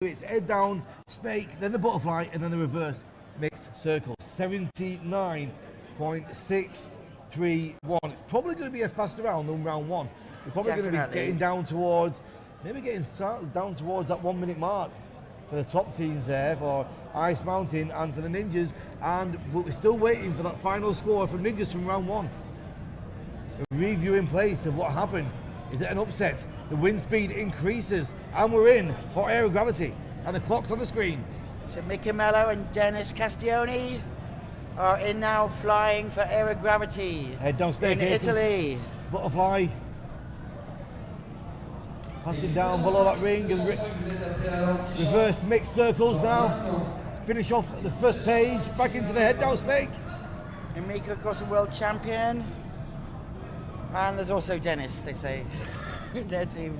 It's head down, snake, then the butterfly, and then the reverse mixed circles. 79.631. It's probably going to be a faster round than round one. We're probably going to be getting down towards, down towards that 1 minute mark for the top teams there, for Ice Mountain and for the Ninjas. But we're still waiting for that final score from Ninjas from round one. A review in place of what happened. Is it an upset? The wind speed increases, and we're in for aerogravity, and the clock's on the screen. So Mickey Mello and Dennis Castiglione are in now, flying for aerogravity. Head down snake in Italy. Butterfly passing down below that ring, and reverse mixed circles now. Finish off at the first page, back into the head down snake. Enrico, of course, a world champion. And there's also Dennis, they say, their team.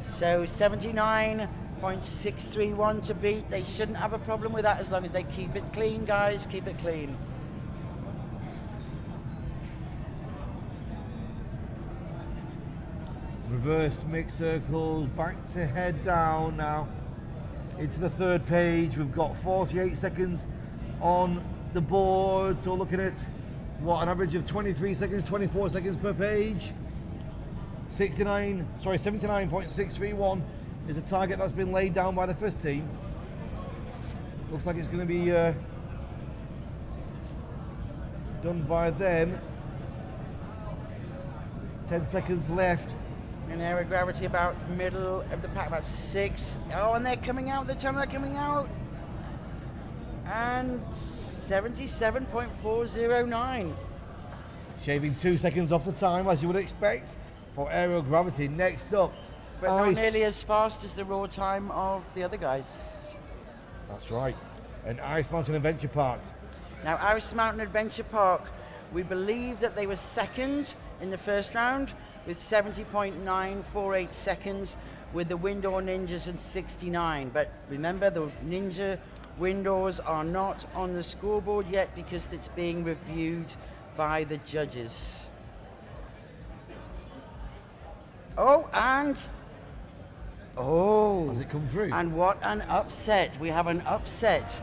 So 79.631 to beat. They shouldn't have a problem with that as long as they keep it clean, guys. Keep it clean. Reverse mixed circles, back to head down now. Into the third page. We've got 48 seconds on the board. So looking at what, an average of 23 seconds, 24 seconds per page. 79.631 is a target that's been laid down by the first team. Looks like it's going to be done by them. 10 seconds left. And aerogravity about middle of the pack, about 6. Oh, and they're coming out, the tunnel are coming out. And 77.409. Shaving 2 seconds off the time, as you would expect, for aerogravity. Next up, but not nearly as fast as the raw time of the other guys. That's right. And Ice Mountain Adventure Park. Now, Ice Mountain Adventure Park, we believe that they were second in the first round with 70.948 seconds, with the Windoor Ninjas at 69. But remember, the Ninja Windoors are not on the scoreboard yet because it's being reviewed by the judges. Oh, has it come through? And what an upset. We have an upset.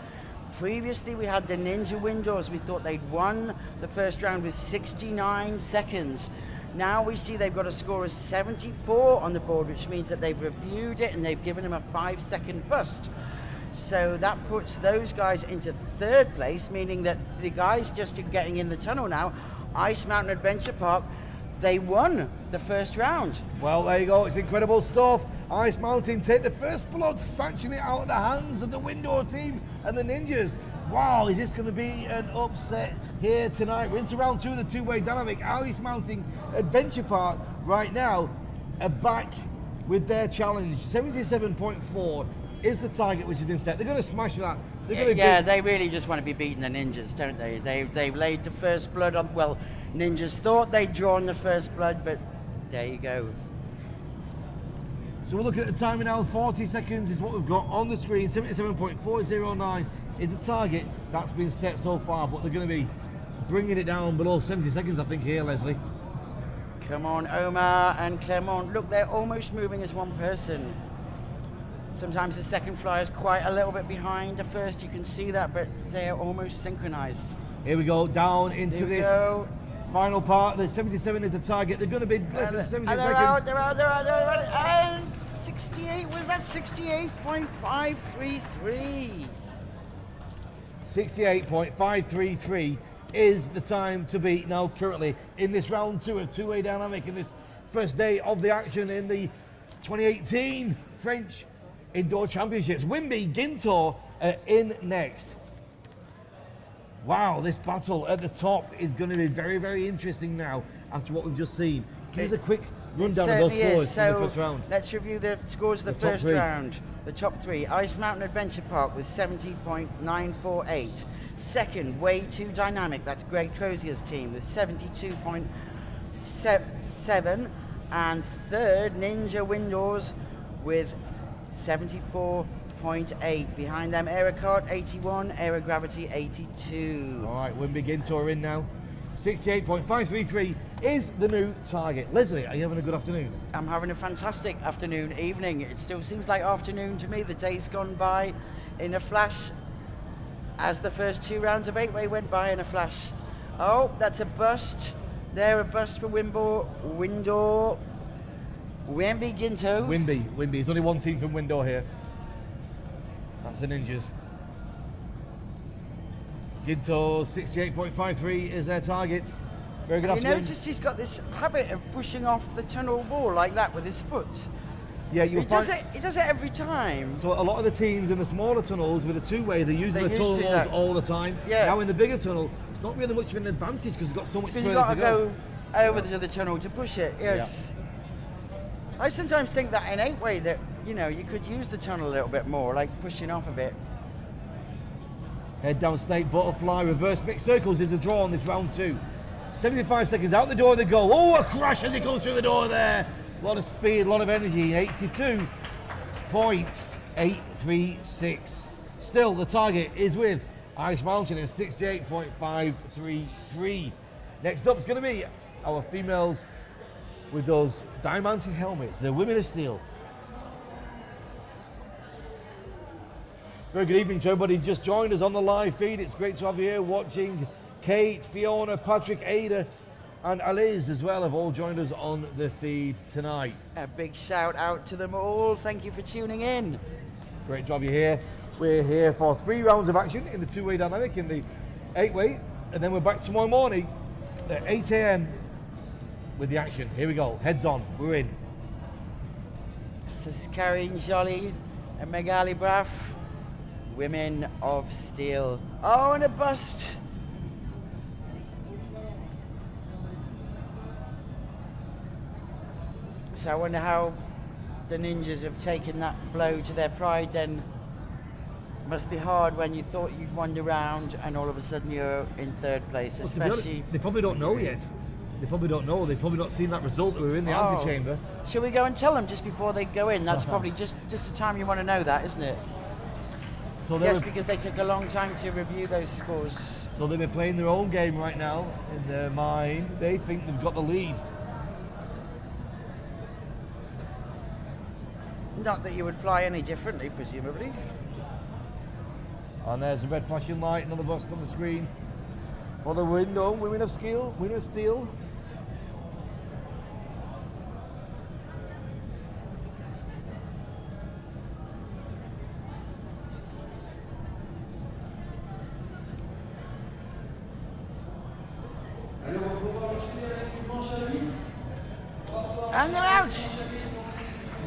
Previously we had the Ninja Windows. We thought they'd won the first round with 69 seconds. Now we see they've got a score of 74 on the board, which means that they've reviewed it and they've given them a 5-second bust. So that puts those guys into third place, meaning that the guys just getting in the tunnel now, Ice Mountain Adventure Park, they won the first round. Well, there you go. It's incredible stuff. Ice Mountain take the first blood, snatching it out of the hands of the Windoor team and the Ninjas. Wow, is this going to be an upset here tonight? We're into round 2 of the two-way dynamic. Ice Mountain Adventure Park right now are back with their challenge. 77.4 is the target which has been set. They're going to smash that. They really just want to be beating the Ninjas, don't they? They've laid the first blood on. Well, Ninjas thought they'd drawn the first blood, but there you go. So we're looking at the timing now. 40 seconds is what we've got on the screen. 77.409 is the target that's been set so far, but they're going to be bringing it down below 70 seconds, I think, here, Leslie. Come on, Omar and Clermont. Look, they're almost moving as one person. Sometimes the second flyer is quite a little bit behind the first. You can see that, but they're almost synchronized. Here we go, down into this final part. The 77 is the target. They're going to be less than 70 seconds. They're out. And 68, was that 68.533? 68.533 is the time to beat now currently in this round 2 of two-way dynamic, in this first day of the action in the 2018 French Indoor Championships. Weembi, Gintor in next. Wow, this battle at the top is going to be very, very interesting now after what we've just seen. Give us a quick rundown of those scores in the first round. Let's review the scores of the first round. The top 3, Ice Mountain Adventure Park with 70.948. Second, Way 2 Dynamic, that's Greg Crozier's team with 72.7. And third, Ninja Windoors with 74.8. Behind them, Aerocart 81, Aerogravity 82. All right, Weembi, Gintor in now. 68.533 is the new target. Leslie, are you having a good afternoon? I'm having a fantastic afternoon, evening. It still seems like afternoon to me. The day's gone by in a flash as the first 2 rounds of 8-way went by in a flash. Oh, that's a bust. There, a bust for Weembi Ginto. Weembi. There's only one team from Window here. That's the Ninjas. Ginto, 68.53 is their target. Very good You afternoon. noticed he's got this habit of pushing off the tunnel wall like that with his foot. Yeah, He does it every time. So a lot of the teams in the smaller tunnels with a 2-way, they're using the They tunnel used to walls that. all the time. Yeah. Now in the bigger tunnel, it's not really much of an advantage because it's got so much Because further you've got to to go. go over to the tunnel to push it, yes. I sometimes think that in 8-way that, you know, you could use the tunnel a little bit more, like pushing off a bit. Head down snake, butterfly, reverse mixed circles is a draw on this round 2. 75 seconds out the door they go. Oh, a crash as he comes through the door there. A lot of speed, a lot of energy. 82.836. Still, the target is with Irish Mountain at 68.533. Next up is going to be our females with those diamante helmets. The Women of Steel. Very good evening to everybody who's just joined us on the live feed. It's great to have you here watching. Kate, Fiona, Patrick, Ada, and Aliz as well have all joined us on the feed tonight. A big shout out to them all. Thank you for tuning in. Great to have you here. We're here for 3 rounds of action in the 2-way dynamic, in the 8-way, and then we're back tomorrow morning at 8 a.m. with the action. Here we go. Heads on. We're in. So this is Karine Joly and Megali Braff, Women of Steel. Oh, and a bust. So I wonder how the Ninjas have taken that blow to their pride then. Must be hard when you thought you'd won the round and all of a sudden you're in 3rd place, Well, to be honest, especially... they probably don't know yet. They probably don't know. They've probably not seen that result that we're in the antechamber. Shall we go and tell them just before they go in? That's probably just the time you want to know that, isn't it? So Yes, because they took a long time to review those scores. So they've been playing their own game right now. In their mind, they think they've got the lead. Not that you would fly any differently, presumably. And there's a red flashing light, another bust on the screen. For the window, Women of Steel. And they're out!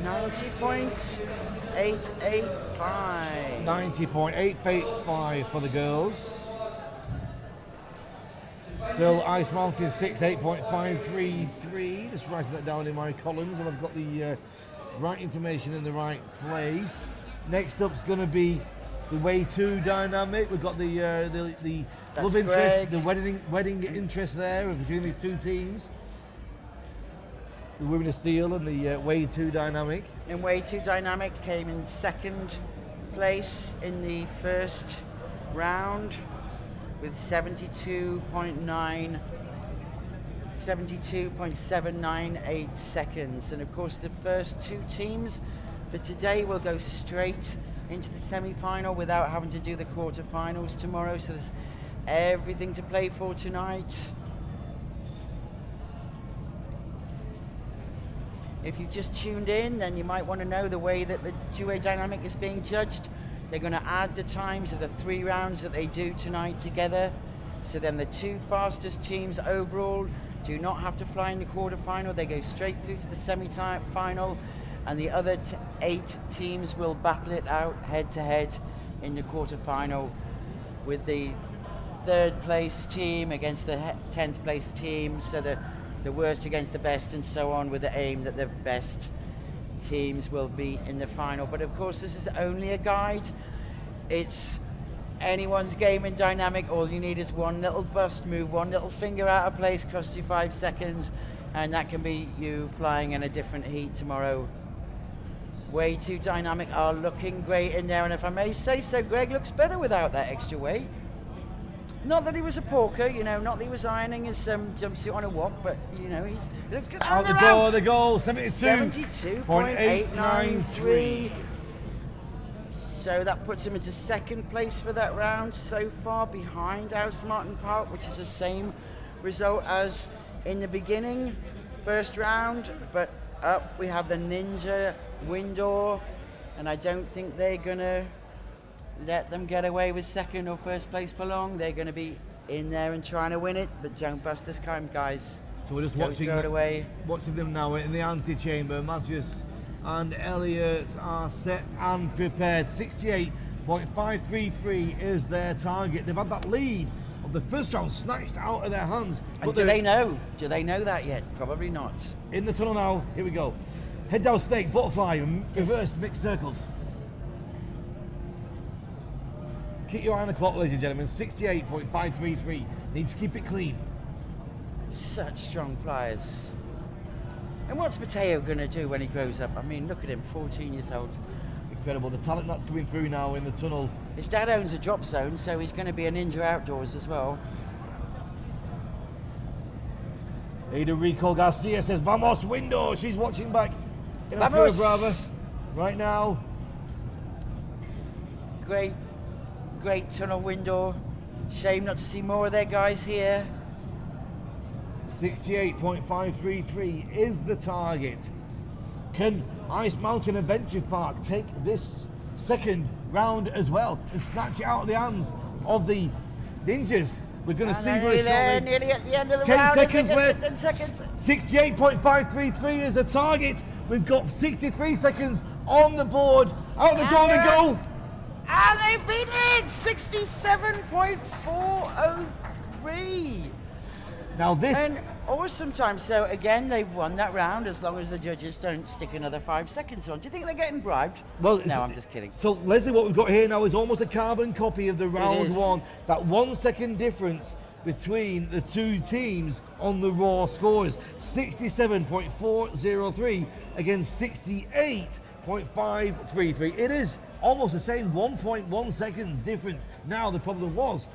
90.885. 90.885 for the girls. Still Ice Mountain 68.533. Just writing that down in my columns, and I've got the right information in the right place. Next up's going to be the Way 2 dynamic. We've got the love interest, Greg. the wedding interest there between these 2 teams. The Women of Steel and the Way 2 dynamic. In Way 2 Dynamic came in 2nd place in the 1st round with 72.798 seconds. And of course the first 2 teams for today will go straight into the semi-final without having to do the quarter-finals tomorrow. So there's everything to play for tonight. If you've just tuned in, then you might want to know the way that the 2-way dynamic is being judged. They're going to add the times of the 3 rounds that they do tonight together. So then the 2 fastest teams overall do not have to fly in the quarterfinal. They go straight through to the semi-final, and the other 8 teams will battle it out head-to-head in the quarterfinal, with the 3rd place team against the 10th place team. So the worst against the best, and so on, with the aim that the best teams will be in the final. But of course this is only a guide. It's anyone's game in dynamic. All you need is one little bust move, one little finger out of place, costs you 5 seconds, and that can be you flying in a different heat tomorrow. Way 2 dynamic are looking great in there, and if I may say so, Greg looks better without that extra weight. Not that he was a porker, you know, not that he was ironing his jumpsuit on a walk, but, you know, he looks good. Out the door, the goal, 72.893. So that puts him into second place for that round so far, behind House Martin Park, which is the same result as in the beginning, first round. But up we have the Ninja Windor, and I don't think they're gonna let them get away with second or first place for long. They're going to be in there and trying to win it, but don't bust this time, guys. So we're just Don't watching throw it away. Watching them now in the antechamber. Matthias and Elliot are set and prepared. 68.533 is their target. They've had that lead of the first round snatched out of their hands. And do they know? Do they know that yet? Probably not. In the tunnel now. Here we go. Head down snake, butterfly, reverse mixed circles. Keep your eye on the clock, ladies and gentlemen. 68.533. Need to keep it clean. Such strong flyers. And what's Matteo going to do when he grows up? I mean, look at him, 14 years old. Incredible. The talent that's coming through now in the tunnel. His dad owns a drop zone, so he's going to be a ninja outdoors as well. Ada Rico Garcia says, Vamos, window. She's watching back in Vamos. Brava right now. Great tunnel window. Shame not to see more of their guys here. 68.533 is the target. Can Ice Mountain Adventure Park take this second round as well and snatch it out of the hands of the Ninjas? We're going to see very shortly. Nearly at the end of the 10 round. seconds left. 10 seconds. 68.533 is a target. We've got 63 seconds on the board. Out the door they go. And they've beaten it! 67.403. Now this... And awesome time. So again, they've won that round as long as the judges don't stick another 5 seconds on. Do you think they're getting bribed? Well, no, I'm just kidding. So Leslie, what we've got here now is almost a carbon copy of the round one. That 1 second difference between the two teams on the raw scores. 67.403 against 68.533. It is almost the same 1.1 seconds difference. Now the problem was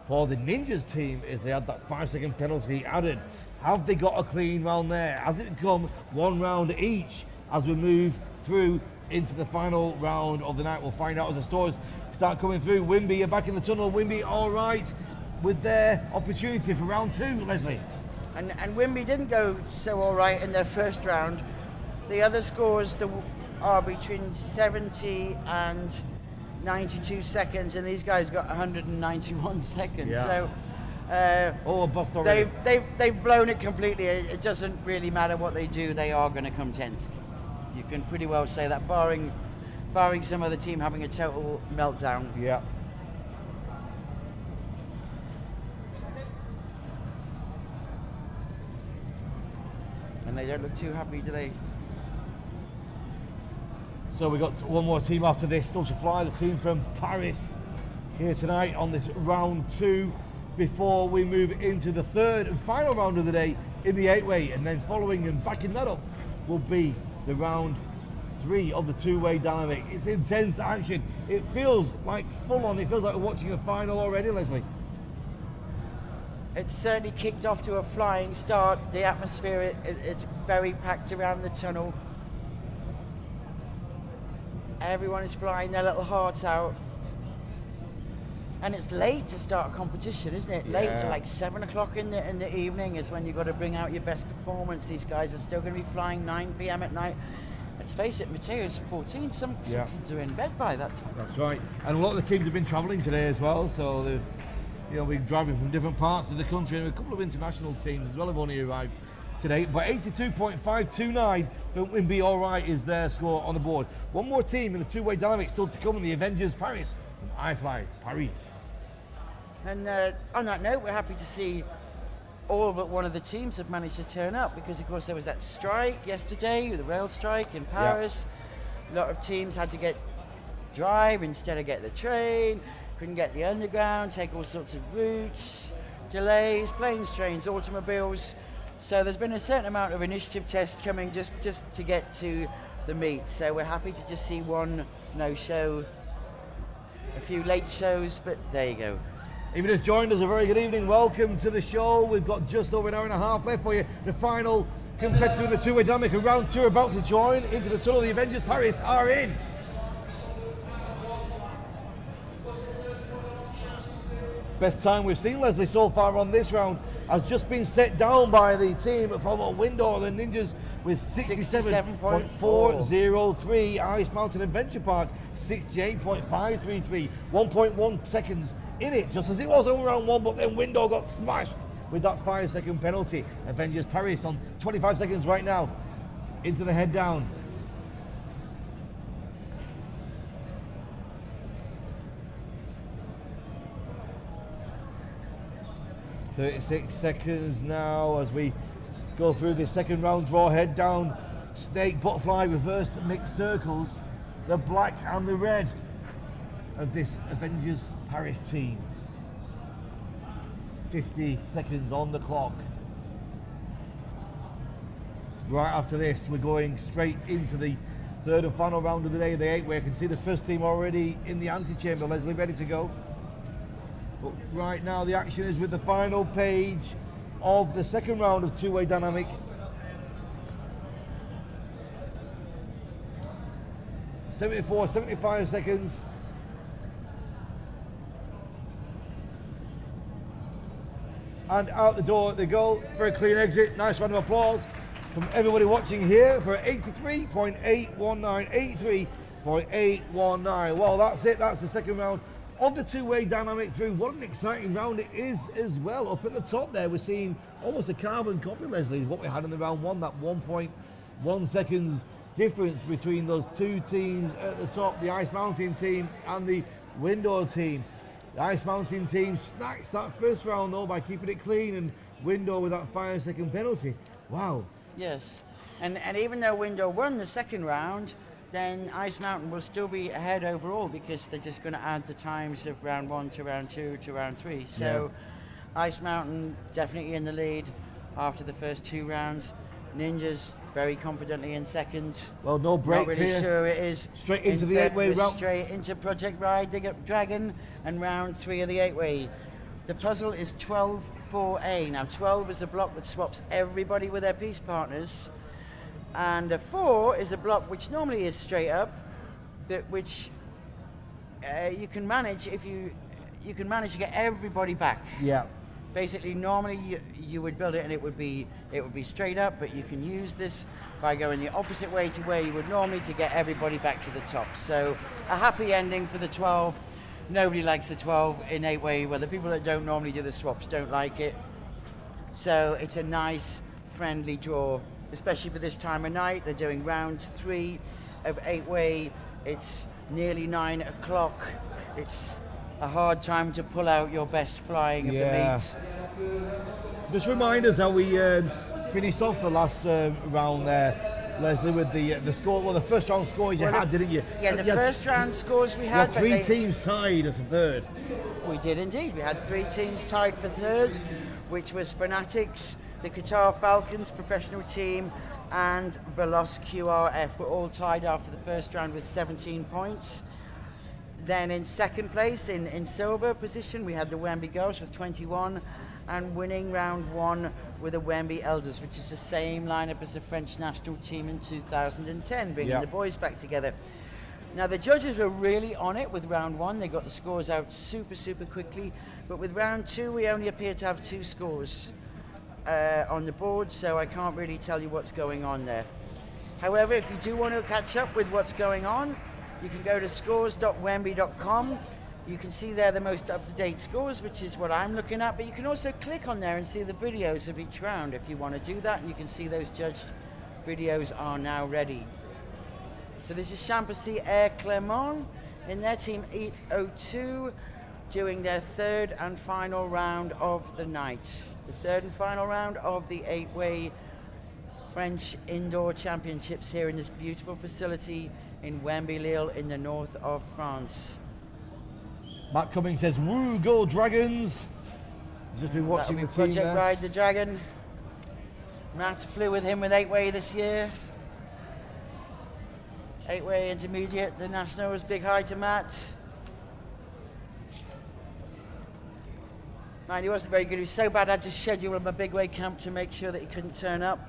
for the Ninjas team is they had that 5 second penalty added. Have they got a clean round there? Has it become one round each as we move through into the final round of the night? We'll find out as the scores start coming through. Weembi, you're back in the tunnel. Weembi, all right with their opportunity for round two, Leslie. And Weembi didn't go so all right in their first round. The other scores are between 70 and 92 seconds, and these guys got 191 seconds. Yeah. So a bust already. they've blown it completely. It doesn't really matter what they do, they are going to come 10th. You can pretty well say that, barring some other team having a total meltdown. Yeah. And they don't look too happy, do they? So we've got one more team after this, still to fly, the team from Paris here tonight on this round two before we move into the third and final round of the day in the 8-way, and then following and backing that up will be the round three of the two-way dynamic. It's intense action. It feels like full on. It feels like we're watching a final already, Leslie. It's certainly kicked off to a flying start. The atmosphere it's very packed around the tunnel. Everyone is flying their little hearts out. And it's late to start a competition, isn't it? Late, like 7 o'clock in the evening is when you've got to bring out your best performance. These guys are still going to be flying 9 p.m. at night. Let's face it, Mateo's 14. Some kids are in bed by that time. That's right. And a lot of the teams have been travelling today as well, so they've been driving from different parts of the country, and a couple of international teams as well have only arrived today. But 82.529 for Weembi all right is their score on the board. One more team in the two-way dynamic still to come in the Avengers Paris from iFly Paris. And on that note, we're happy to see all but one of the teams have managed to turn up, because of course there was that strike yesterday, the rail strike in Paris. A lot of teams had to drive instead of get the train, couldn't get the underground, take all sorts of routes, delays, planes, trains, automobiles. So there's been a certain amount of initiative tests coming just to get to the meet. So we're happy to just see one no-show, a few late shows, but there you go. If you just joined us, a very good evening. Welcome to the show. We've got just over an hour and a half left for you. The final competitor in the two-way dynamic of round 2 about to join into the tunnel. The Avengers Paris are in. Best time we've seen, Leslie, so far on this round has just been set down by the team from a window, the Ninjas, with 67.403. Ice Mountain Adventure Park, 68.533. 1.1 seconds in it, just as it was on round 1, but then window got smashed with that 5-second penalty. Avengers Paris on 25 seconds right now into the head down. .36 seconds now as we go through the second round draw. Head down, snake, butterfly, reversed mixed circles, the black and the red of this Avengers Paris team. 50 seconds on the clock. Right after this, we're going straight into the third and final round of the day, the 8-way. I can see the first team already in the antechamber. Leslie, ready to go? But right now the action is with the final page of the second round of two-way dynamic. $74.75 seconds. And out the door they go. Very clean exit. Nice round of applause from everybody watching here for 83.819. 83.819. Well, that's it. That's the second round of the two-way dynamic through. What an exciting round it is as well. Up at the top there, we're seeing almost a carbon copy, Leslie, of what we had in the round 1. That 1.1 seconds difference between those two teams at the top, the Ice Mountain team and the Window team. The Ice Mountain team snacks that first round though by keeping it clean, and Window with that 5-second penalty. Wow. Yes, and even though Window won the second round, then Ice Mountain will still be ahead overall because they're just going to add the times of round 1 to round 2 to round 3. So yeah. Ice Mountain definitely in the lead after the first 2 rounds. Ninjas very confidently in second. Well, no break. Not really here. Sure it is. Straight into the 8-way round. Straight into Project Ride the Dragon and round 3 of the 8-way. The puzzle is 12-4A. Now 12 is a block that swaps everybody with their piece partners, and a 4 is a block which normally is straight up, but which you can manage if you can manage to get everybody back. Yeah. Basically, normally you would build it and it would be straight up, but you can use this by going the opposite way to where you would normally to get everybody back to the top. So a happy ending for the 12. Nobody likes the 12 in 8-way. Well, the people that don't normally do the swaps don't like it. So it's a nice, friendly draw, especially for this time of night. They're doing round 3 of 8-way. It's nearly 9 o'clock. It's a hard time to pull out your best flying of the meet. Just remind us how we finished off the last round there, Leslie, with the score. Well, the first round scores you had, didn't you? Yeah, the first round scores we had. You had 3 teams tied at the third. We did indeed. We had 3 teams tied for third, which was Fanatics, the Qatar Falcons professional team, and Veloz QRF were all tied after the first round with 17 points. Then in second place, in silver position, we had the Weembi Girls with 21, and winning round 1 with the Weembi Elders, which is the same lineup as the French national team in 2010, bringing the boys back together. Now the judges were really on it with round 1. They got the scores out super quickly, but with round 2 we only appear to have 2 scores on the board, so I can't really tell you what's going on there. However, if you do want to catch up with what's going on, you can go to scores.weembi.com. You can see there the most up-to-date scores, which is what I'm looking at, but you can also click on there and see the videos of each round if you want to do that, and you can see those judged videos are now ready. So this is Championnat Air Clermont in their team 802, doing their third and final round of the night. The third and final round of the 8-way French Indoor Championships here in this beautiful facility in Weembi, Lille, in the north of France. Matt Cummings says, "Woo, go Dragons!" He's just been watching the team Project there. Ride the Dragon. Matt flew with him with 8-way this year. 8-way intermediate, the nationals. Big hi to Matt. Man, he wasn't very good. He was so bad I had to schedule him a big way camp to make sure that he couldn't turn up.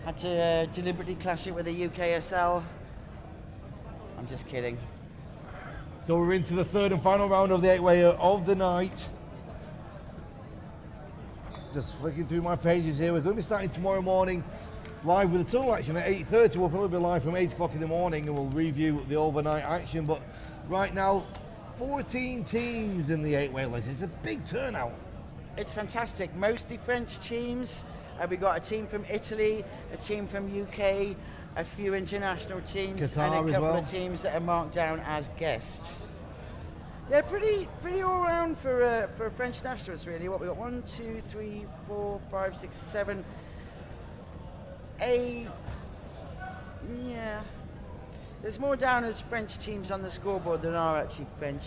Had to deliberately clash it with a UKSL. I'm just kidding. So we're into the third and final round of the 8-way of the night. Just flicking through my pages here. We're going to be starting tomorrow morning live with the tunnel action at 8:30. We'll probably be live from 8 o'clock in the morning and we'll review the overnight action. But right now, 14 teams in the 8-way list. It's a big turnout. It's fantastic. Mostly French teams. We got a team from Italy, a team from UK, a few international teams, Qatar and a couple as well. of teams that are marked down as guests. They're pretty all round for French nationals, really. What we got? 1, 2, 3, 4, 5, 6, 7, 8. Yeah. There's more down as French teams on the scoreboard than are actually French,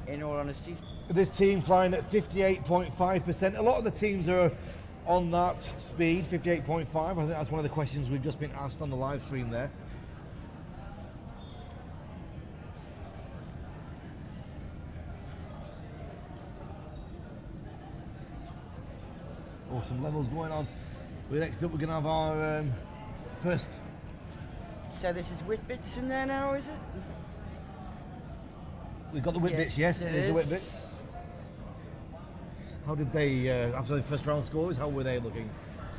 in all honesty. This team flying at 58.5%. A lot of the teams are on that speed, 58.5. I think that's one of the questions we've just been asked on the live stream there. Oh, some levels going on. Next up, we're going to have our first. So this is Whitbits in there now, is it? We've got the Whitbits, yes, it is the is. Whitbits. How did they, after the first round scores, how were they looking,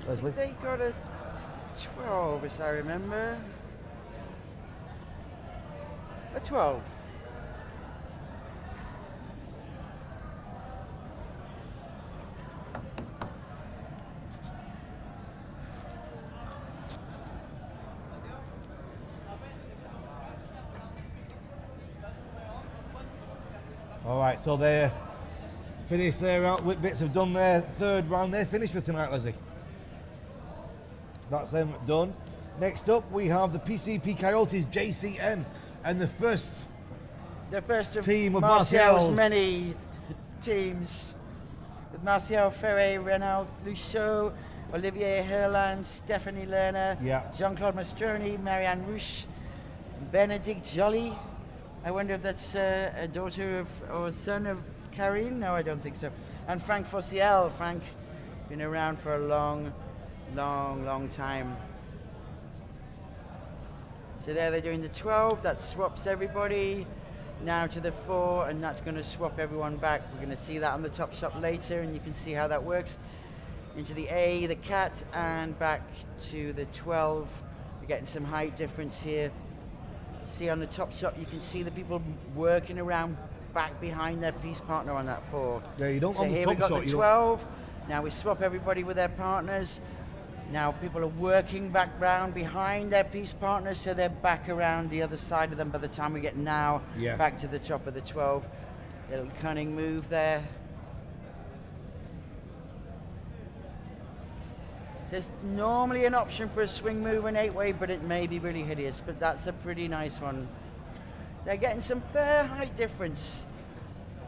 Leslie? They got a 12, as I remember. A 12. All right, so they're finished their round. Whitbits have done their third round. They're finished for tonight, Leslie. That's them done. Next up, we have the PCP Coyotes JCM and the first of team of Martial's Martial's. many teams. With Martial Ferré, Renald Luchot, Olivier Herland, Stephanie Lerner, Yeah. Jean-Claude Mastroni, Marianne Rouche, Benedict Joly. I wonder if that's a daughter of or son of Karine? No, I don't think so. And Frank Fossiel. Frank, been around for a long time. So there they're doing the 12, that swaps everybody. Now to the 4, and that's going to swap everyone back. We're going to see that on the top shop later, and you can see how that works. Into the A, the cat, and back to the 12. We're getting some height difference here. See on the top shot, you can see the people working around back behind their piece partner on that 4. Yeah, you don't So on the here top we got shot, the you 12. Now we swap everybody with their partners. Now people are working back round behind their piece partners, so they're back around the other side of them by the time we get now back to the top of the 12. Little cunning move there. There's normally an option for a swing move in 8-way, but it may be really hideous, but that's a pretty nice one. They're getting some fair height difference.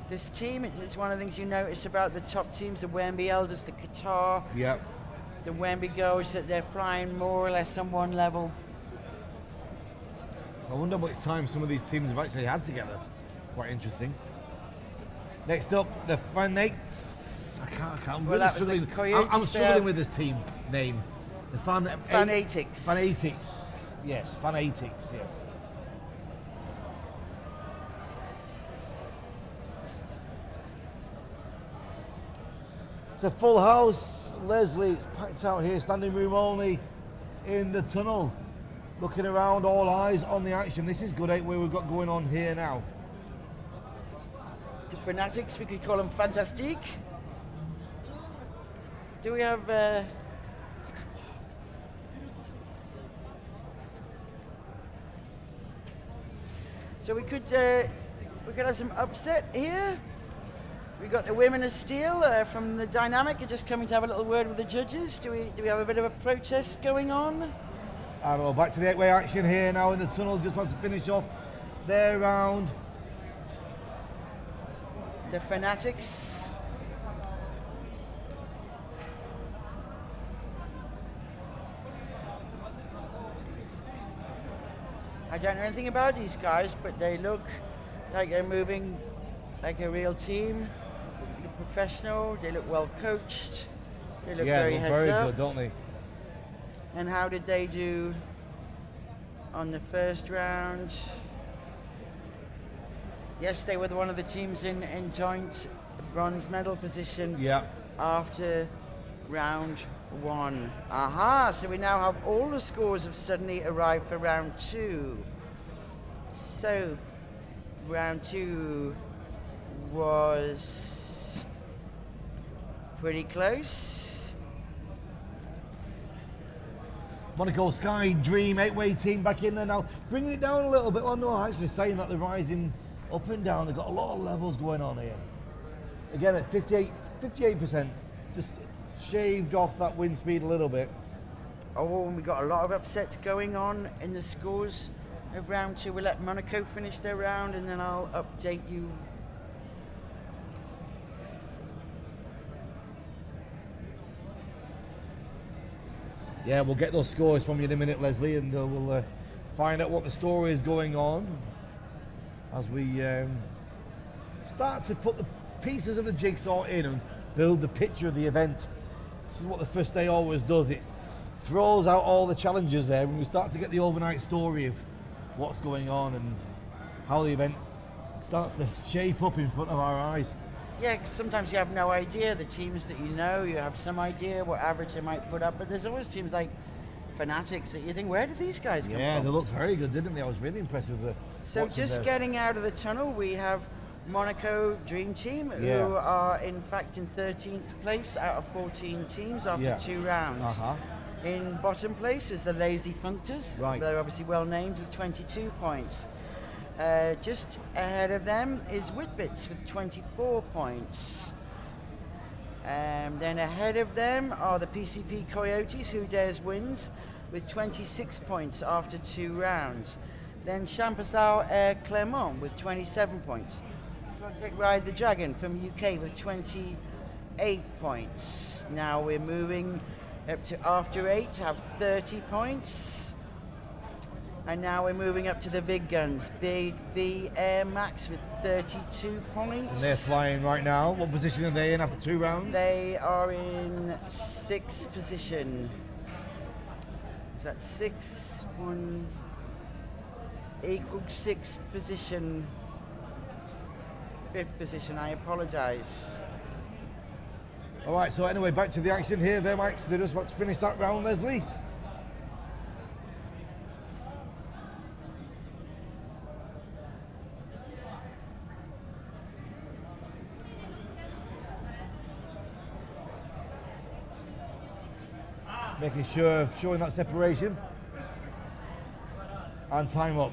This team, it's one of the things you notice about the top teams, the Weembi Elders, the Qatar, the Weembi girls, that they're flying more or less on one level. I wonder how much time some of these teams have actually had together. It's quite interesting. Next up, the Fanatics. I'm Well, really that was the struggling. Coyotes I'm struggling there. with this team name. The Fanatics. Fanatics. Yes, Fanatics, yes. It's a full house, Leslie. It's packed out here, standing room only in the tunnel. Looking around, all eyes on the action. This is good 8-way we've got going on here now. The Fanatics, we could call them Fantastique. Do we have... So we could have some upset here. We got the Women of Steel from the Dynamic are just coming to have a little word with the judges. Do we have a bit of a protest going on? I don't know, back to the 8-way action here now in the tunnel, just about to finish off their round. The Fanatics. I don't know anything about these guys, but they look like they're moving like a real team. professional. They look well coached. They look Yeah, very they look heads very up. good, don't they? And how did they do on the first round? Yes, they were one of the teams in joint bronze medal position Yeah. after round 1. Aha, so we now have all the scores have suddenly arrived for round 2. So, round 2 was pretty close. Monaco Sky Dream 8-way team back in there now, bringing it down a little bit. Well, no, actually saying that they're rising up and down. They've got a lot of levels going on here. Again, at 58%, just shaved off that wind speed a little bit. Oh, and we got a lot of upsets going on in the scores of round 2. We'll let Monaco finish their round and then I'll update you. Yeah, we'll get those scores from you in a minute, Leslie, and we'll find out what the story is going on as we start to put the pieces of the jigsaw in and build the picture of the event. This is what the first day always does. It throws out all the challenges there when we start to get the overnight story of what's going on and how the event starts to shape up in front of our eyes. Yeah, 'cause sometimes you have no idea the teams that you know. You have some idea what average they might put up, but there's always teams like Fanatics that you think, where did these guys come from? Yeah, they looked very good, didn't they? I was really impressed with the. So just getting out of the tunnel, we have Monaco Dream Team, who are in fact in 13th place out of 14 teams after 2 rounds. In bottom place is the Lazy Functors. Right. They're obviously well named with 22 points. Just ahead of them is Whitbits with 24 points. Then ahead of them are the PCP Coyotes, Who Dares Wins, with 26 points after 2 rounds. Then Champasau Air Clermont with 27 points. Ride the Dragon from UK with 28 points. Now we're moving up to after 8 to have 30 points. And now we're moving up to the big guns. Big V Air Max with 32 points. And they're flying right now. What position are they in after 2 rounds? They are in 6th position. Is that 6? 1 equal 6th position. 5th position, I apologise. All right, so anyway, back to the action here. They're Max, they're just about to finish that round, Leslie. Making sure of showing that separation. And time up.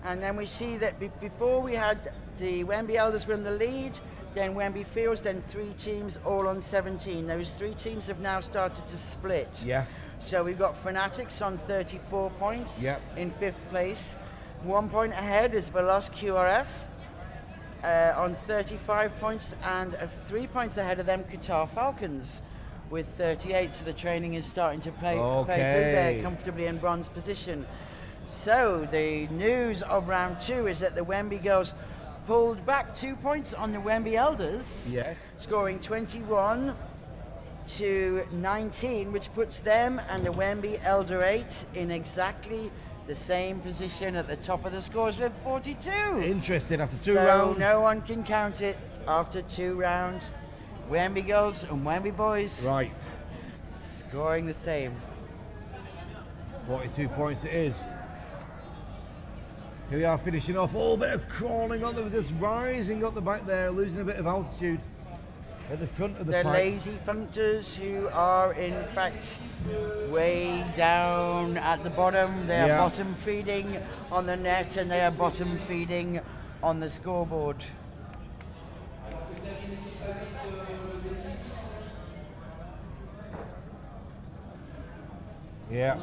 And then we see that before we had the Weembi Elders were in the lead, then Weembi Fields, then 3 teams all on 17. Those 3 teams have now started to split. Yeah. So we've got Fanatics on 34 points in 5th place. 1 point ahead is Veloz QRF on 35 points, and 3 points ahead of them Qatar Falcons with 38. So the training is starting to play through there comfortably in bronze position. So the news of round 2 is that the Weembi girls pulled back 2 points on the Weembi Elders, scoring 21 to 19, which puts them and the Weembi Elder 8 in exactly the same position at the top of the scores with 42. Interesting, after 2 rounds. So no one can count it after 2 rounds. Weembi girls and Weembi boys scoring the same. 42 points it is. Here we are finishing off. Oh, bit of crawling on them, just rising up the back there, losing a bit of altitude at the front of the pipe. The Lazy Functors, who are in fact way down at the bottom. They are bottom feeding on the net and they are bottom feeding on the scoreboard. Yeah.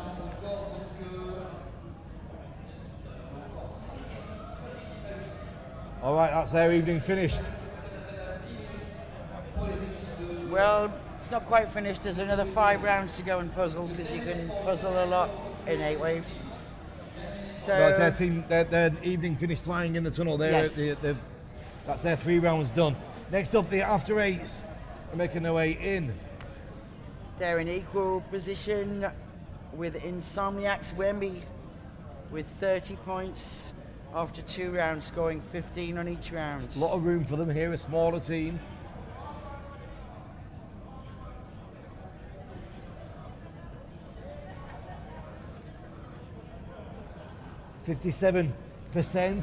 All right, that's their evening finished. Well, it's not quite finished. There's another 5 rounds to go and puzzle, because you can puzzle a lot in 8-way. So Well, it's their evening finished flying in the tunnel. That's their 3 rounds done. Next up, the after eights are making their way in. They're in equal position with Insomniacs Weembi with 30 points after 2 rounds, scoring 15 on each round. A lot of room for them here, a smaller team. .57%,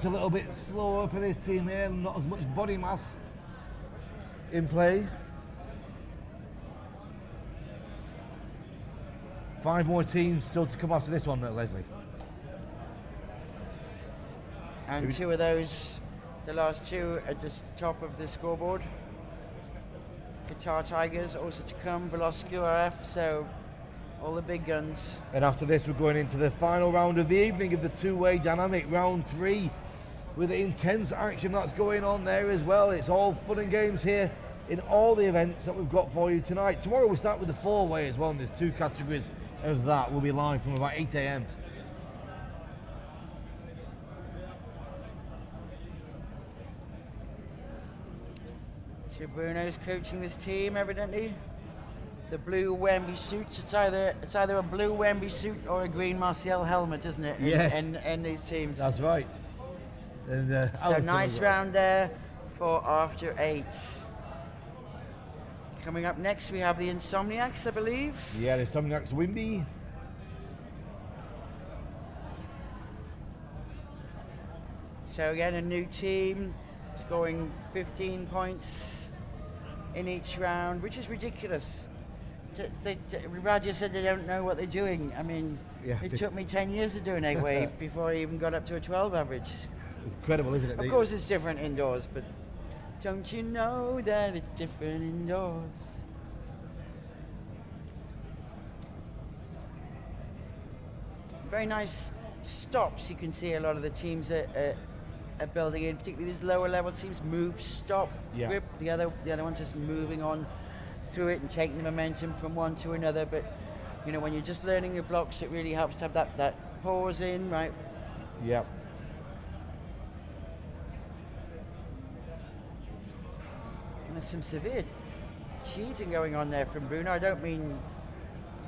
a little bit slower for this team here, not as much body mass in play. 5 more teams still to come after this one, Leslie. And 2 of those, the last 2 at the top of the scoreboard. Qatar Tigers also to come, Velocity QRF, so all the big guns. And after this, we're going into the final round of the evening of the two-way dynamic round 3 with the intense action that's going on there as well. It's all fun and games here in all the events that we've got for you tonight. Tomorrow we start with the 4-way as well, and there's 2 categories of that. We'll be live from about 8 a.m. So Bruno's coaching this team, evidently. The blue Weembi suits. It's either a blue Weembi suit or a green Martial helmet, isn't it? Yes. In these teams. That's right. And, so nice round there for after 8. Coming up next, we have the Insomniacs, I believe. Yeah, the Insomniacs Weembi. So again, a new team, scoring 15 points in each round, which is ridiculous. Raja said they don't know what they're doing. I mean, yeah, it took me 10 years of doing 8-way before I even got up to a 12 average. It's incredible, isn't it? Of course it's different indoors, but don't you know that it's different indoors? Very nice stops. You can see a lot of the teams are building in, particularly these lower level teams. Move, stop, grip. The other one's just moving on through it and taking the momentum from one to another. But you know, when you're just learning your blocks, it really helps to have that pause in, right? Yeah. And there's some severe cheating going on there from Bruno. I don't mean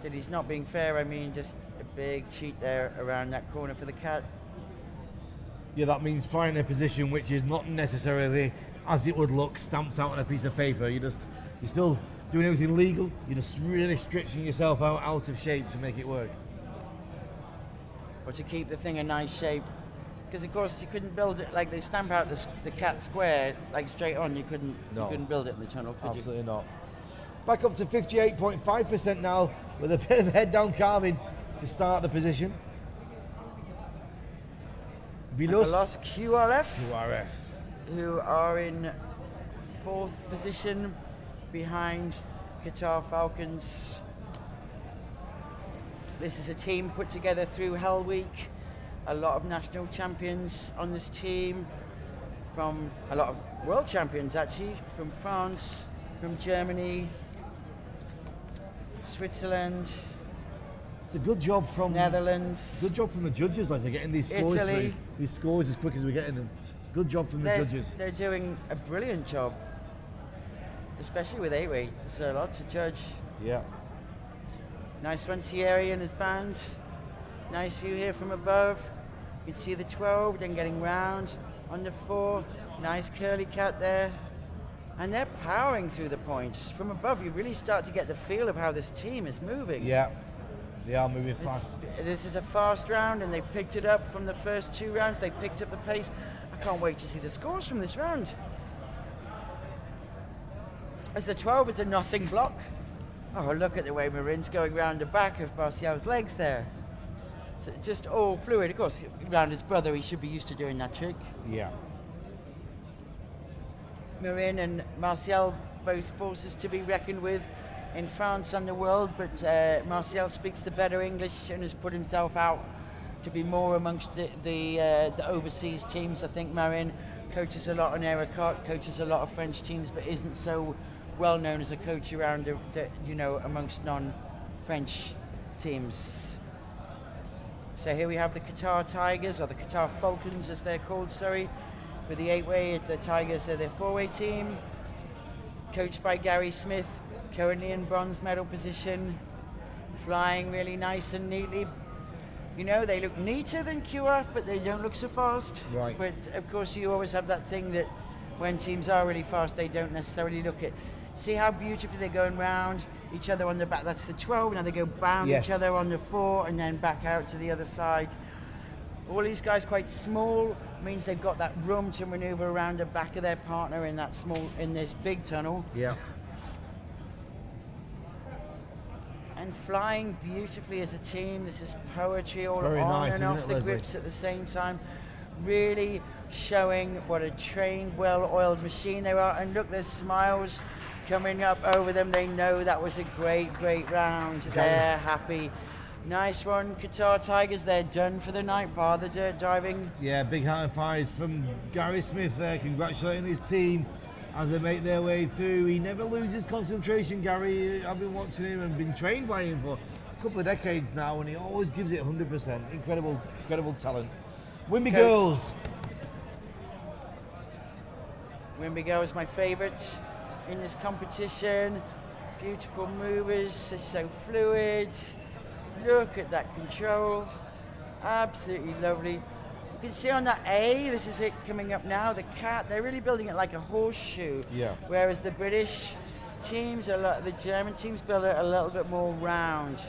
that he's not being fair. I mean just a big cheat there around that corner for the cat. Yeah, that means finding a position which is not necessarily as it would look stamped out on a piece of paper. You're still doing everything legal. You're just really stretching yourself out of shape to make it work. Or to keep the thing in nice shape. Because of course you couldn't build it like they stamp out the cat square like straight on. You couldn't build it in the tunnel, could you? Absolutely not. Back up to 58.5% now with a bit of head down carving to start the position. Velos QRF, who are in 4th position behind Qatar Falcons. This is a team put together through Hell Week. A lot of national champions on this team, from a lot of world champions actually, from France, from Germany, Switzerland. It's a good job from Netherlands. Good job from the judges as they're getting these scores Italy. through. These scores as quick as we're getting them. Good job from the judges. They're doing a brilliant job, especially with 8-way. There's a lot to judge. Yeah. Nice one, Thierry and his band. Nice view here from above. You can see the 12, then getting round on the 4. Nice curly cat there. And they're powering through the points. From above, you really start to get the feel of how this team is moving. Yeah, they are moving fast. This is a fast round, and they've picked it up from the first 2 rounds. They picked up the pace. I can't wait to see the scores from this round. As the 12 is a nothing block. Oh, look at the way Marin's going round the back of Martial's legs there. So just all fluid. Of course, around his brother, he should be used to doing that trick. Yeah. Marin and Martial, both forces to be reckoned with in France and the world, but Martial speaks the better English and has put himself out to be more amongst the overseas teams. I think Marin coaches a lot on Aerocot, coaches a lot of French teams, but isn't so well known as a coach around amongst non-French teams. So here we have the Qatar Tigers, or the Qatar Falcons as they're called, sorry. With the 8-way, the Tigers are their 4-way team. coached by Gary Smith, currently in bronze medal position, flying really nice and neatly. You know, they look neater than QF, but they don't look so fast. Right. But of course, you always have that thing that when teams are really fast, they don't necessarily look it. See how beautifully they're going round each other on the back. That's the 12. Now they go round each other on the 4 and then back out to the other side. All these guys quite small, means they've got that room to maneuver around the back of their partner in that in this big tunnel. Yeah. And flying beautifully as a team. This is poetry all on nice, and off it, the Leslie? grips at the same time. Really showing what a trained, well-oiled machine they are. And look, there's smiles coming up over them. They know that was a great, great round. They're happy. Nice one, Qatar Tigers. They're done for the night, bar the dirt diving. Yeah, big high fives from Gary Smith there, congratulating his team as they make their way through. He never loses concentration, Gary. I've been watching him and been trained by him for a couple of decades now, and he always gives it 100%. Incredible, incredible talent. Weembi girls. Weembi girls, my favourite in this competition. Beautiful movers, they're so fluid. Look at that control, absolutely lovely. You can see on that A, this is it coming up now, the cat, they're really building it like a horseshoe. Yeah. Whereas the British teams, the German teams build it a little bit more round.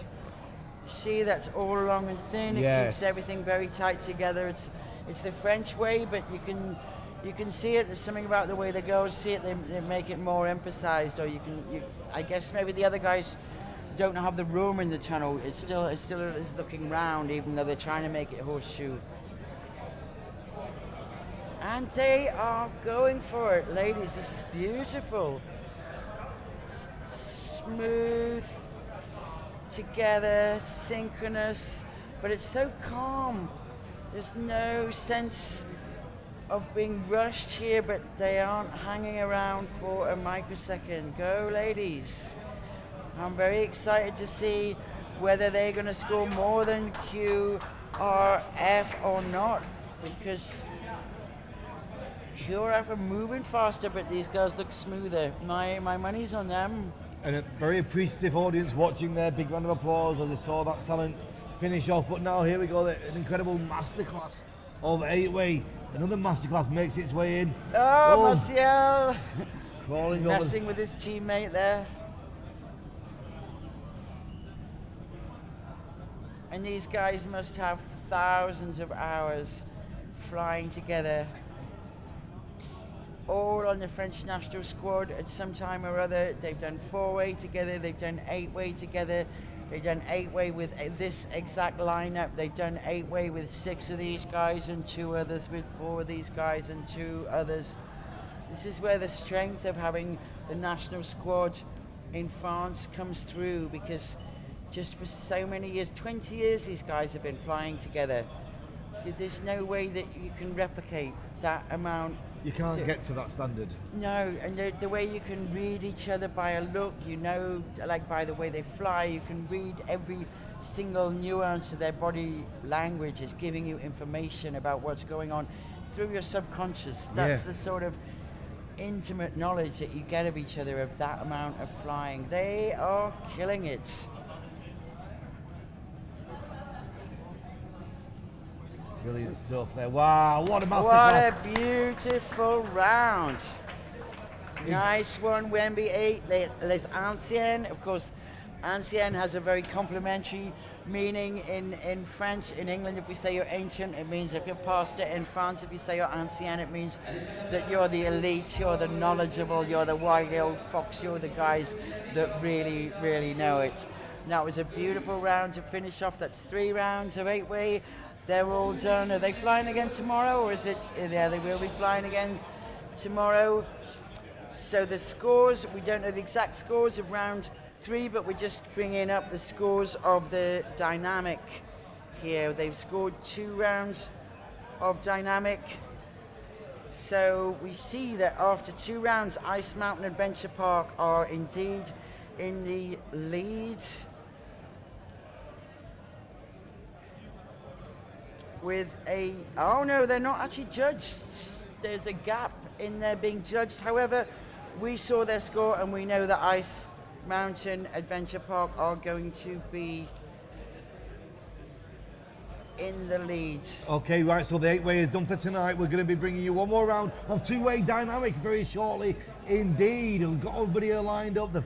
You see that's all long and thin, it keeps everything very tight together. It's the French way, but you can see it, there's something about the way the girls see it, they make it more emphasized, or I guess maybe the other guys don't have the room in the tunnel. It still is looking round, even though they're trying to make it horseshoe. And they are going for it, ladies. This is beautiful. Smooth, together, synchronous, but it's so calm. There's no sense of being rushed here, but they aren't hanging around for a microsecond. Go, ladies. I'm very excited to see whether they're going to score more than Q or F or not, because Q or F are moving faster, but these girls look smoother. My money's on them. And a very appreciative audience watching there. Big round of applause as they saw that talent finish off. But now here we go, an incredible masterclass of 8-way. Another masterclass makes its way in. Oh, Martial! Crawling messing over. with his teammate there. And these guys must have thousands of hours flying together, all on the French national squad at some time or other. They've done 4-way together, they've done 8-way together, they've done 8-way with this exact lineup, they've done 8-way with 6 of these guys and 2 others, with 4 of these guys and 2 others. This is where the strength of having the national squad in France comes through, because just for so many years, 20 years these guys have been flying together. There's no way that you can replicate that amount. You can't get to that standard. No, and the way you can read each other by a look, you know, like by the way they fly, you can read every single nuance of their body language is giving you information about what's going on through your subconscious. That's the sort of intimate knowledge that you get of each other, of that amount of flying. They are killing it. Brilliant stuff there. Wow, what a masterclass. What a beautiful round. Nice one, Weembi 8, les anciennes. Of course, ancienne has a very complimentary meaning in French. In England, if we say you're ancient, it means if you're past it. In France, if you say you're ancien, it means that you're the elite, you're the knowledgeable, you're the wily old fox, you're the guys that really, really know it. And that was a beautiful round to finish off. That's 3 rounds of 8-way. They're all done. Are they flying again tomorrow, or is it? Yeah, they will be flying again tomorrow. So the scores, we don't know the exact scores of round 3, but we're just bringing up the scores of the dynamic here. They've scored 2 rounds of dynamic. So we see that after 2 rounds, Ice Mountain Adventure Park are indeed in the lead. With oh no, they're not actually judged. There's a gap in their being judged. However, We saw their score, and we know that Ice Mountain Adventure Park are going to be in the lead. Okay, right, so the 8-way is done for tonight. We're going to be bringing you one more round of 2-way dynamic very shortly indeed. We've got everybody here lined up. The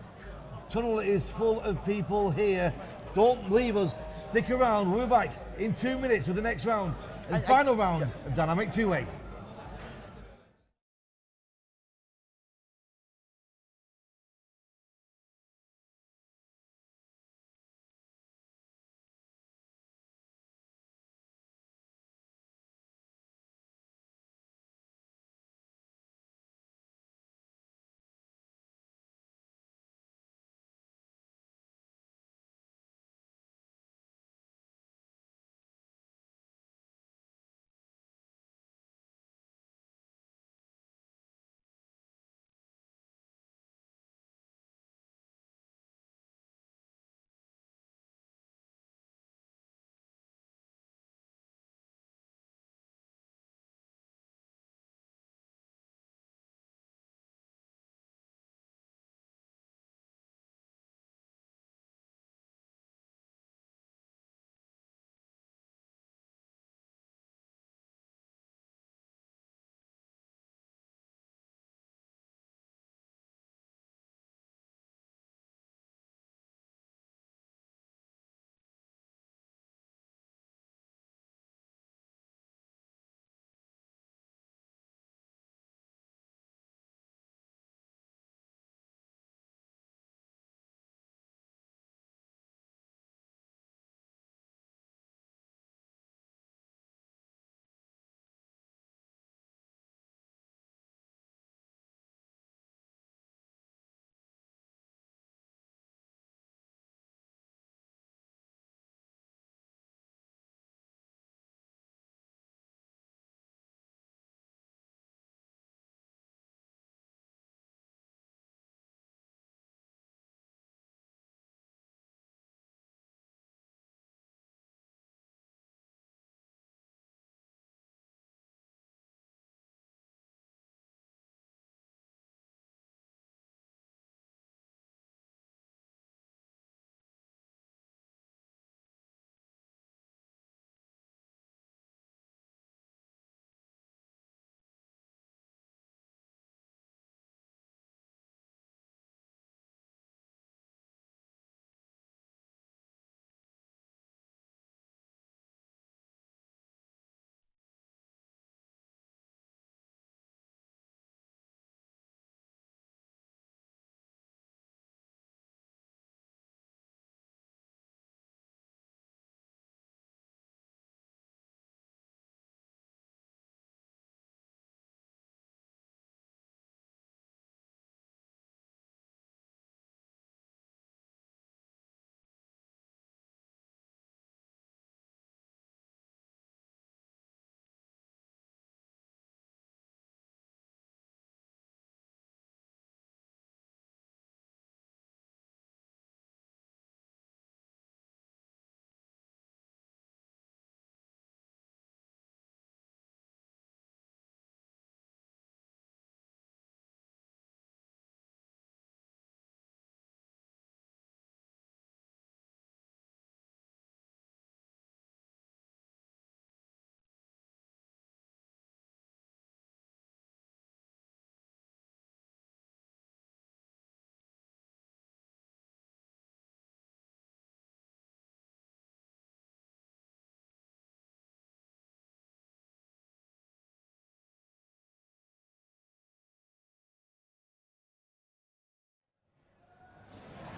tunnel is full of people here. Don't leave us. Stick around. We'll be back in 2 minutes with the next round and final round of dynamic 2-way.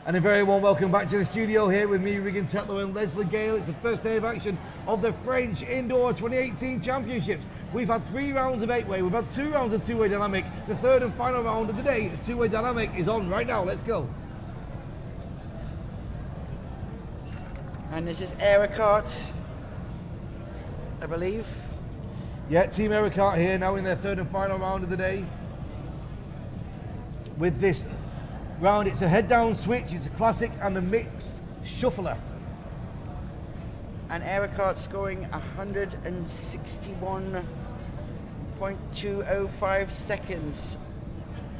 And a very warm welcome back to the studio here with me, Regan Tetlow and Leslie Gale. It's the first day of action of the French Indoor 2018 Championships. We've had 3 rounds of 8-way, we've had 2 rounds of 2-way dynamic. The third and final round of the day, 2-way dynamic, is on right now. Let's go. And this is Aerocart, I believe. Yeah, Team Aerocart here now in their third and final round of the day. With this round, it's a head-down switch, it's a classic and a mixed shuffler. And Aerocart scoring 161.205 seconds.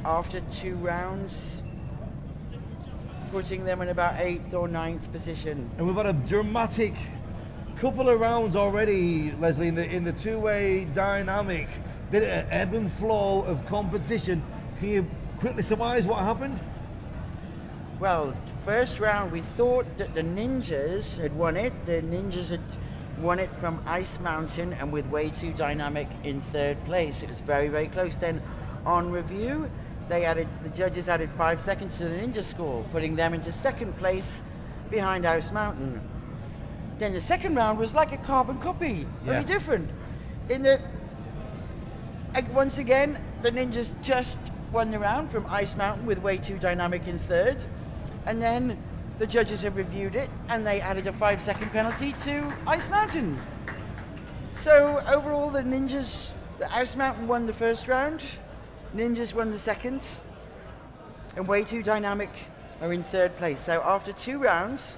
after 2 rounds, putting them in about 8th or 9th position. And we've had a dramatic couple of rounds already, Leslie, in the two-way dynamic, bit of ebb and flow of competition. Can you quickly surmise what happened? Well, first round we thought that the Ninjas had won it. The Ninjas had won it from Ice Mountain, and with Way Too Dynamic in 3rd place. It was very, very close. Then on review, the judges added 5 seconds to the Ninja score, putting them into 2nd place behind Ice Mountain. Then the second round was like a carbon copy, very different. In that, once again, the Ninjas just won the round from Ice Mountain with Way Too Dynamic in 3rd. And then the judges have reviewed it and they added a 5-second penalty to Ice Mountain. So overall, the Ice Mountain won the first round, Ninjas won the second, and Way Too Dynamic are in 3rd place. So after 2 rounds,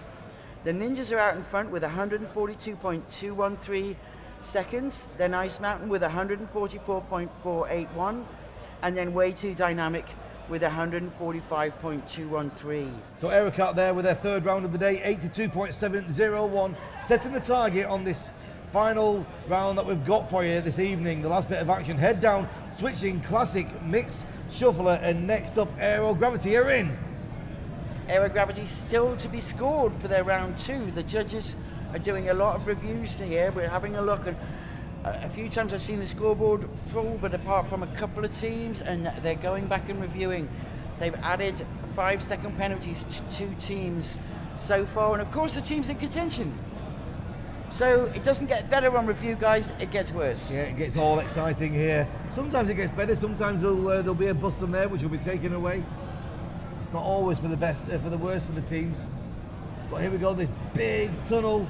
the Ninjas are out in front with 142.213 seconds, then Ice Mountain with 144.481, and then Way Too Dynamic with 145.213. So Eric out there with their 3rd round of the day, 82.701, setting the target on this final round that we've got for you this evening. The last bit of action, head down, switching, classic, mix, shuffler, and next up Aero Gravity are in. Aero Gravity still to be scored for their round 2. The judges are doing a lot of reviews here. We're having a look, and a few times I've seen the scoreboard full, but apart from a couple of teams, and they're going back and reviewing. They've added 5-second penalties to 2 teams so far, and of course the team's in contention. So it doesn't get better on review, guys, it gets worse. Yeah, it gets all exciting here. Sometimes it gets better, sometimes there'll be a bust on there which will be taken away. It's not always for the best, for the worst for the teams. But here we go, this big tunnel.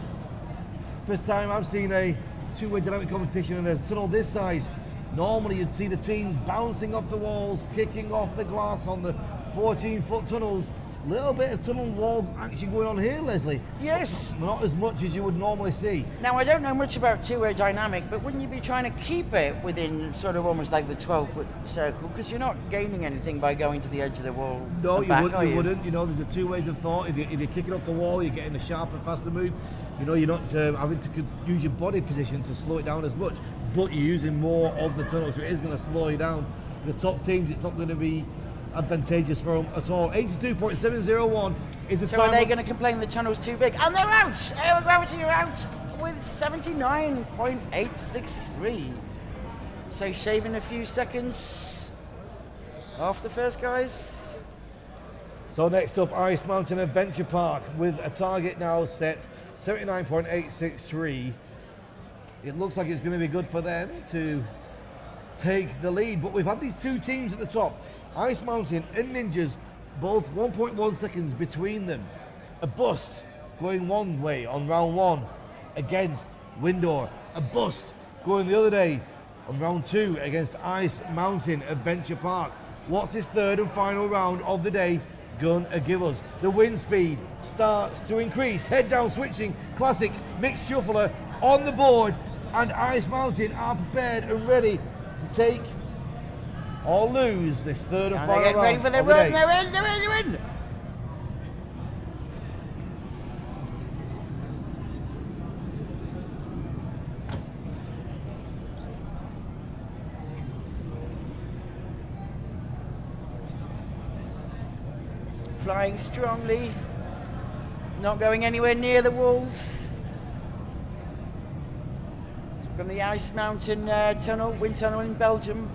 First time I've seen a two-way dynamic competition in a tunnel this size. Normally you'd see the teams bouncing off the walls, kicking off the glass on the 14-foot tunnels. Little bit of tunnel wall action going on here, Leslie. Yes. Not as much as you would normally see. Now, I don't know much about two-way dynamic, but wouldn't you be trying to keep it within sort of almost like the 12-foot circle? Because you're not gaining anything by going to the edge of the wall. No, you wouldn't. You know, there's the two ways of thought. If you're kicking off the wall, you're getting a sharper, faster move. You know, you're not having to use your body position to slow it down as much, but you're using more of the tunnel, so it is going to slow you down. For the top teams, it's not going to be advantageous for them at all. 82.701 is the time. So are they going to complain the tunnel's too big? And they're out! Aero Gravity are out with 79.863. So shaving a few seconds off the first guys. So next up, Ice Mountain Adventure Park with a target now set 79.863. It looks like it's going to be good for them to take the lead, but we've had these two teams at the top, Ice Mountain and Ninjas, both 1.1 seconds between them. A bust going one way on round one against Windor. A bust going the other day on round two against Ice Mountain Adventure Park. What's this third and final round of the day gonna give us? The wind speed starts to increase. Head down switching, classic mixed shuffler on the board, and Ice Mountain are prepared and ready to take or lose this third and final round. Ready for their run. They're in. Flying strongly, not going anywhere near the walls. From the Ice Mountain wind tunnel in Belgium.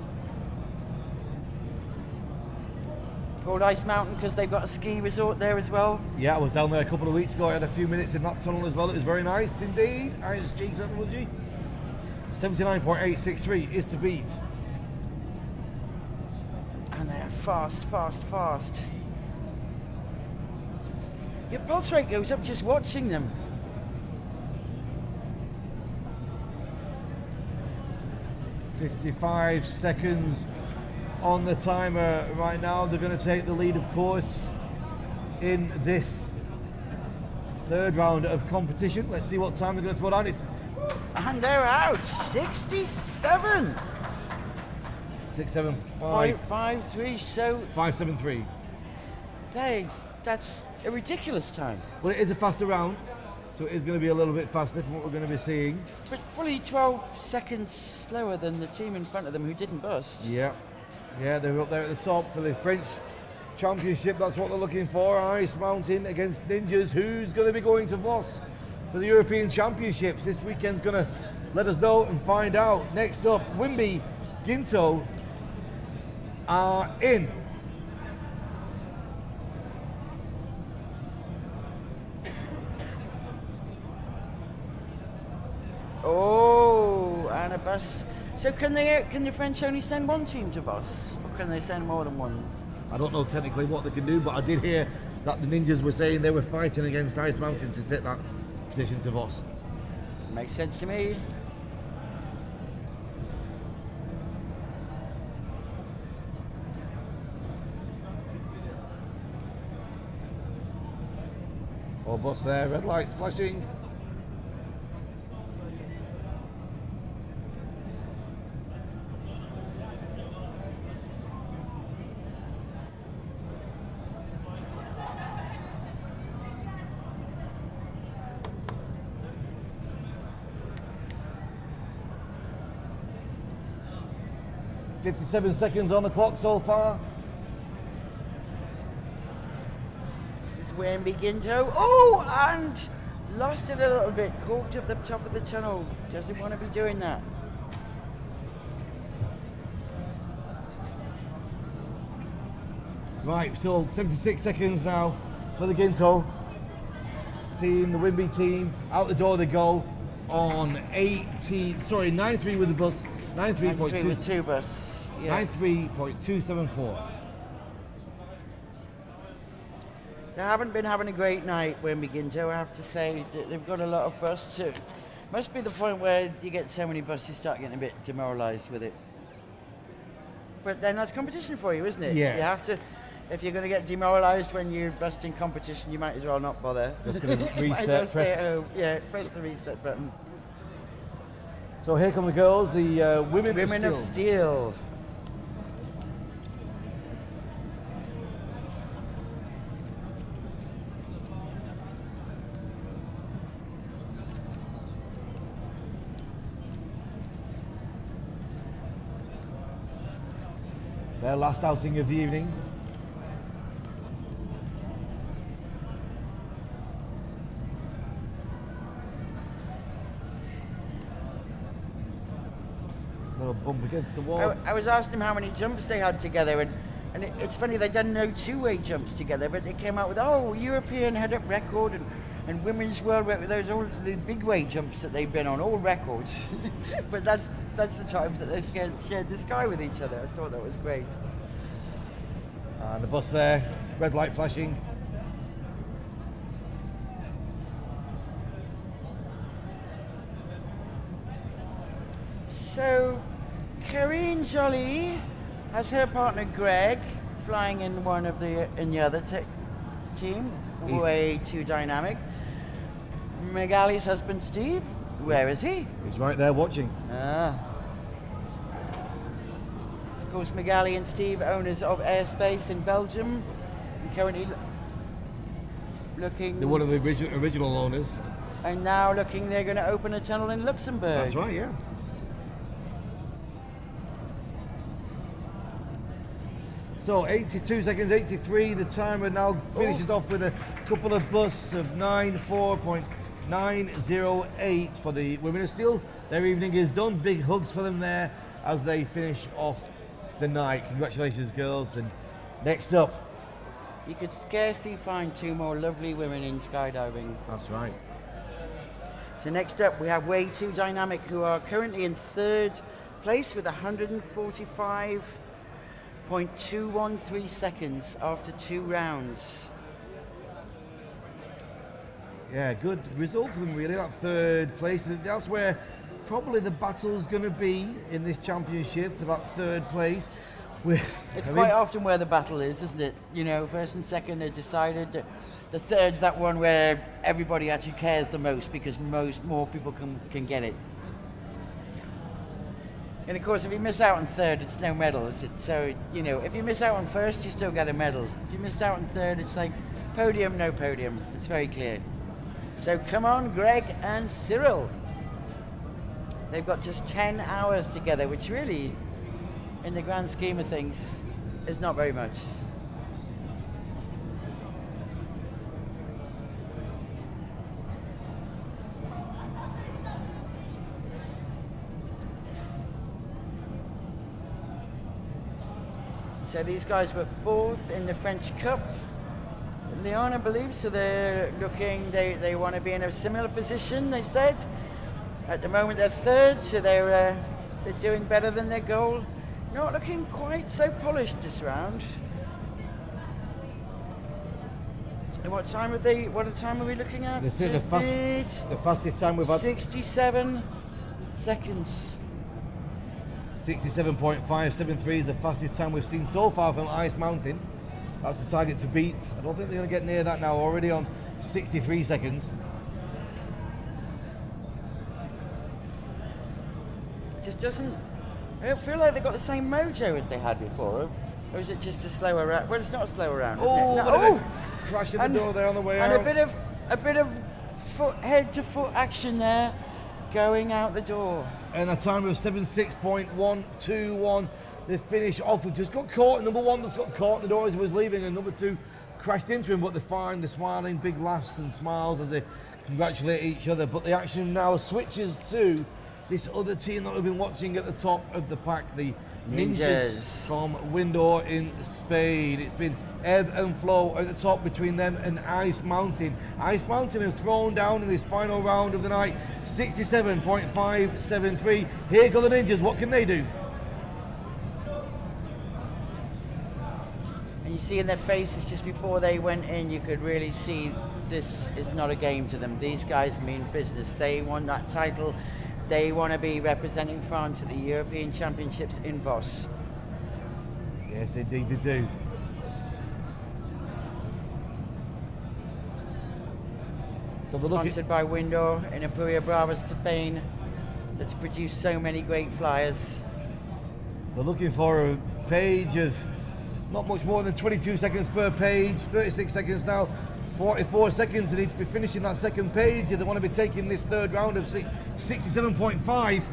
Called Ice Mountain because they've got a ski resort there as well. Yeah, I was down there a couple of weeks ago. I had a few minutes in that tunnel as well. It was very nice indeed. ISG technology. 79.863 is to beat. And they are fast. Your pulse rate goes up just watching them. .55 seconds on the timer right now. They're going to take the lead, of course, in this third round of competition. Let's see what time they're going to throw down. And they're out, 67. 675. 5.53. So 573. that's a ridiculous time. Well, it is a faster round, so it is going to be a little bit faster from what we're going to be seeing. But fully 12 seconds slower than the team in front of them who didn't bust. Yeah, they're up there at the top for the French Championship. That's what they're looking for. Ice Mountain against Ninjas. Who's going to be going to Voss for the European Championships? This weekend's going to let us know and find out. Next up, Weembi, Ginto are in. Oh, and a bus. So can the French only send one team to Voss, or can they send more than one? I don't know technically what they can do, but I did hear that the Ninjas were saying they were fighting against Ice Mountain to take that position to Voss. Makes sense to me. All bus there, red lights flashing. .57 seconds on the clock so far. This is Weembi Ginto. Oh, and lost it a little bit. Caught up the top of the tunnel. Doesn't want to be doing that. Right, so 76 seconds now for the Ginto team, the Weembi team. Out the door they go on 93 with the bus. 93.2 with two bus. Yeah. 93.274. They haven't been having a great night, Weembi Ginto, I have to say. They've got a lot of bus too. Must be the point where you get so many buses, you start getting a bit demoralised with it. But then that's competition for you, isn't it? Yes. You have to, if you're going to get demoralised when you're busting competition, you might as well not bother. Just going to Might as well reset, stay at home. Yeah, press the reset button. So here come the girls, the Women of Steel. Their last outing of the evening. Little bump against the wall. I was asking them how many jumps they had together, and it's funny, they'd done no two-way jumps together, but they came out with, European head-up record and women's world record. Those all the big way jumps that they've been on, all records. But that's the times that they've shared the sky with each other. I thought that was great. And the bus there, red light flashing. So, Karine Joly has her partner Greg flying in the other team. Way too dynamic. Megali's husband Steve, where is he? He's right there watching. Of course, Megali and Steve, owners of Airspace in Belgium, and currently looking. They're one of the original owners. And now they're going to open a tunnel in Luxembourg. That's right, yeah. So 82 seconds, 83. The timer now finishes off with a couple of busts of 94.908 for the Women of Steel. Their evening is done. Big hugs for them there as they finish off the night. Congratulations, girls. And next up, you could scarcely find two more lovely women in skydiving. That's right. So next up, we have Way Too Dynamic, who are currently in third place with 145.213 seconds after 2 rounds. Yeah, good result for them really, that third place. That's where probably the battle's going to be in this championship, for that third place. It's quite often where the battle is, isn't it? You know, first and second are decided. The third's that one where everybody actually cares the most because more people can get it. And of course, if you miss out on third, it's no medal, is it? So, you know, if you miss out on first, you still get a medal. If you missed out on third, it's like podium, no podium. It's very clear. So come on, Greg and Cyril. They've got just 10 hours together, which really, in the grand scheme of things, is not very much. So these guys were 4th in the French Cup, Lyon, I believe. So they're looking, they want to be in a similar position, they said. At the moment they're 3rd, so they're doing better than their goal. Not looking quite so polished this round. And what time are we looking at? This is the fastest time we've had. 67 seconds. 67.573 is the fastest time we've seen so far from Ice Mountain. That's the target to beat. I don't think they're going to get near that now, already on 63 seconds. Just doesn't, I don't feel like they've got the same mojo as they had before. Or is it just a slower round? Well, it's not a slower round, isn't it? No. Crashing the door there on the way out. And a bit of head to foot action there, going out the door. And a time of 76.121. They finish off with just got caught. Number 1 just got caught in the door as he was leaving, and number 2 crashed into him, but they're fine. They're smiling, big laughs and smiles as they congratulate each other. But the action now switches to this other team that we've been watching at the top of the pack, the Ninjas from Windor in Spain. It's been ebb and flow at the top between them and Ice Mountain. Ice Mountain have thrown down in this final round of the night 67.573. Here go the Ninjas. What can they do? And you see in their faces just before they went in, you could really see this is not a game to them. These guys mean business. They want that title. They want to be representing France at the European Championships in Vos. Yes, indeed they do. So they're sponsored by Windor in Apuria Bravas, Spain, that's produced so many great flyers. They're looking for a page of not much more than 22 seconds per page, 36 seconds now. 44 seconds, they need to be finishing that second page. They want to be taking this third round of 67.5.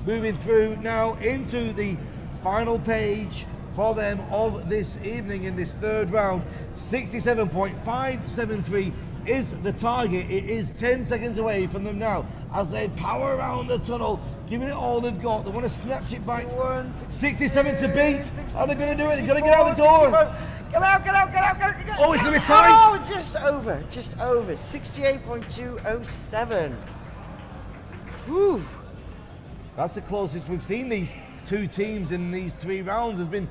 Moving through now into the final page for them of this evening in this third round. 67.573 is the target. It is 10 seconds away from them now as they power around the tunnel, giving it all they've got. They want to snatch it back. 67 to beat. Are they going to do it? They're going to get out the door. Get out. Oh, it's going to be tight. Oh, just over. 68.207. Whew. That's the closest we've seen these two teams in these 3 rounds. There's been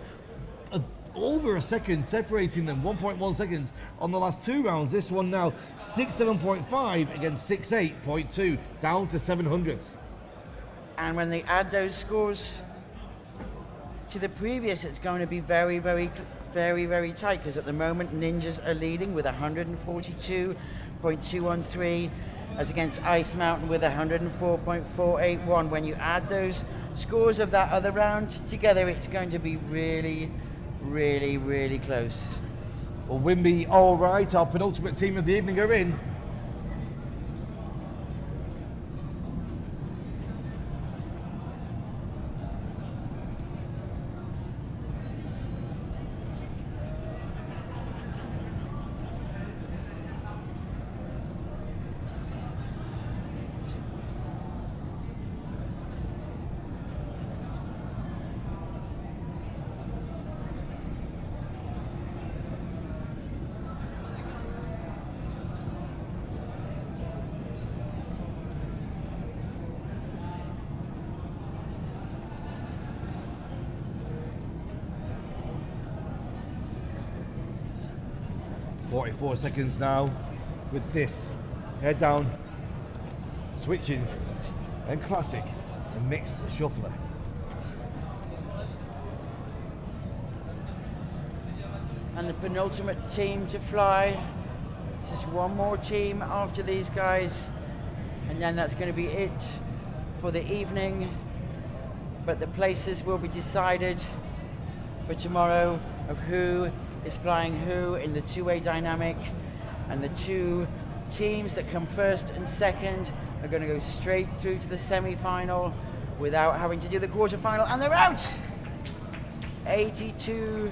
over a second separating them, 1.1 seconds on the last 2 rounds. This one now 67.5 against 68.2, down to 700ths. And when they add those scores to the previous, it's going to be very, very tight, because at the moment Ninjas are leading with 142.213 as against Ice Mountain with 104.481. When you add those scores of that other round together, it's going to be really close. Well, Weembi, all right, our penultimate team of the evening are in. .44 seconds now with this. Head down, switching, and classic, and mixed shuffler. And the penultimate team to fly. Just one more team after these guys, and then that's going to be it for the evening. but the places will be decided for tomorrow of who is flying who in the two-way dynamic, and the two teams that come first and second are going to go straight through to the semi-final without having to do the quarter-final, and they're out! 82